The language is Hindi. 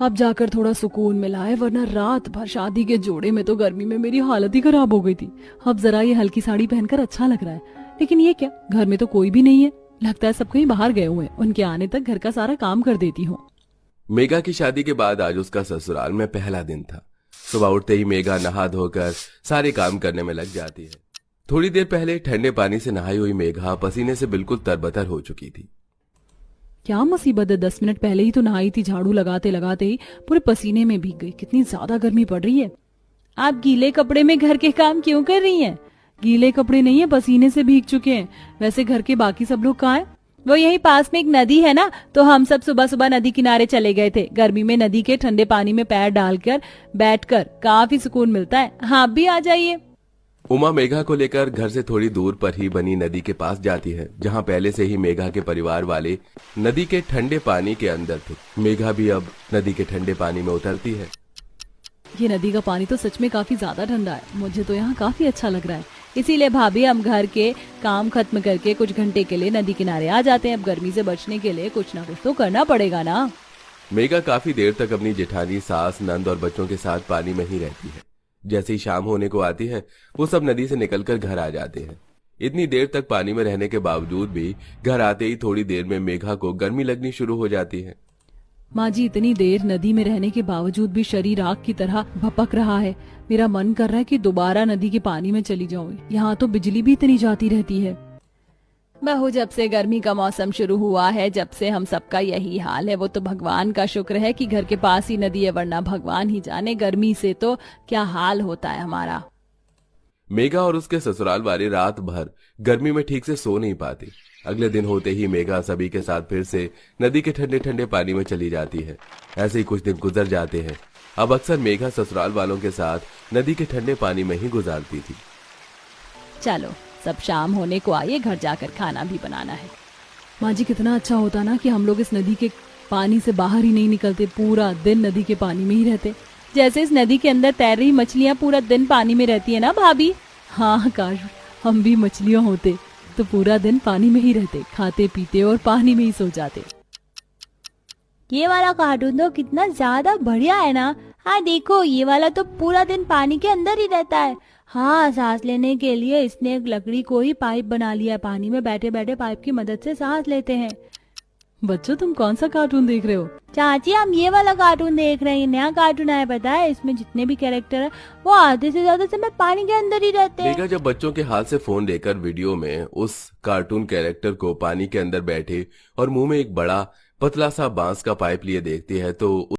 अब जाकर थोड़ा सुकून मिला है, वरना रात भर शादी के जोड़े में तो गर्मी में मेरी हालत ही खराब हो गई थी। अब जरा ये हल्की साड़ी पहनकर अच्छा लग रहा है, लेकिन ये क्या, घर में तो कोई भी नहीं है। लगता है सब कहीं बाहर गए हुए हैं। उनके आने तक घर का सारा काम कर देती हूँ। मेघा की शादी के बाद आज उसका ससुराल में पहला दिन था। सुबह उठते ही मेघा नहा धोकर सारे काम करने में लग जाती है। थोड़ी देर पहले ठंडे पानी से नहाई हुई मेघा पसीने से बिल्कुल तरबतर हो चुकी थी। क्या मुसीबत है, 10 मिनट पहले ही तो नहाई थी, झाड़ू लगाते लगाते ही पूरे पसीने में भीग गई। कितनी ज्यादा गर्मी पड़ रही है। आप गीले कपड़े में घर के काम क्यों कर रही हैं? गीले कपड़े नहीं है, पसीने से भीग चुके हैं। वैसे घर के बाकी सब लोग कहाँ हैं? वो यहीं पास में एक नदी है ना, तो हम सब सुबह सुबह नदी किनारे चले गए थे। गर्मी में नदी के ठंडे पानी में पैर डालकर बैठकर काफी सुकून मिलता है। हाँ, आप भी आ जाइए। उमा मेघा को लेकर घर से थोड़ी दूर पर ही बनी नदी के पास जाती है, जहां पहले से ही मेघा के परिवार वाले नदी के ठंडे पानी के अंदर थे। मेघा भी अब नदी के ठंडे पानी में उतरती है। ये नदी का पानी तो सच में काफी ज्यादा ठंडा है। मुझे तो यहाँ काफी अच्छा लग रहा है। इसीलिए भाभी हम घर के काम खत्म करके कुछ घंटे के लिए नदी किनारे आ जाते हैं। अब गर्मी से बचने के लिए कुछ ना कुछ तो करना पड़ेगा ना। मेघा काफी देर तक अपनी जेठानी, सास, नंद और बच्चों के साथ पानी में ही रहती है। जैसे ही शाम होने को आती है, वो सब नदी से निकलकर घर आ जाते हैं। इतनी देर तक पानी में रहने के बावजूद भी घर आते ही थोड़ी देर में मेघा को गर्मी लगनी शुरू हो जाती है। माँ जी, इतनी देर नदी में रहने के बावजूद भी शरीर आग की तरह भपक रहा है। मेरा मन कर रहा है कि दोबारा नदी के पानी में चली जाऊं। यहाँ तो बिजली भी इतनी जाती रहती है। बहू, जब से गर्मी का मौसम शुरू हुआ है, जब से हम सबका यही हाल है। वो तो भगवान का शुक्र है कि घर के पास ही नदी है, वरना भगवान ही जाने गर्मी से तो क्या हाल होता है हमारा। मेघा और उसके ससुराल वाले रात भर गर्मी में ठीक से सो नहीं पाती। अगले दिन होते ही मेघा सभी के साथ फिर से नदी के ठंडे ठंडे पानी में चली जाती है। ऐसे ही कुछ दिन गुजर जाते हैं। अब अक्सर मेघा ससुराल वालों के साथ नदी के ठंडे पानी में ही गुजारती थी। चलो, सब शाम होने को आइए, घर जाकर खाना भी बनाना है। माँ जी, कितना अच्छा होता ना कि हम लोग इस नदी के पानी से बाहर ही नहीं निकलते, पूरा दिन नदी के पानी में ही रहते। जैसे इस नदी के अंदर तैर रही मछलियाँ पूरा दिन पानी में रहती है ना भाभी। हाँ, काश हम भी मछलियाँ होते तो पूरा दिन पानी में ही रहते, खाते पीते और पानी में ही सो जाते। ये वाला कार्टून तो कितना ज्यादा बढ़िया है ना। हाँ देखो, ये वाला तो पूरा दिन पानी के अंदर ही रहता है। हाँ, सांस लेने के लिए इसने एक लकड़ी को ही पाइप बना लिया है। पानी में बैठे बैठे पाइप की मदद से सांस लेते हैं। बच्चों, तुम कौन सा कार्टून देख रहे हो? चाची, हम ये वाला कार्टून देख रहे हैं। नया कार्टून आया, पता है? इसमें जितने भी कैरेक्टर है वो आधे से ज्यादा समय पानी के अंदर ही रहते हैं। मेघा जब बच्चों के हाथ से फोन लेकर वीडियो में उस कार्टून कैरेक्टर को पानी के अंदर बैठे और मुंह में एक बड़ा पतला सा बांस का पाइप लिए देखती है, तो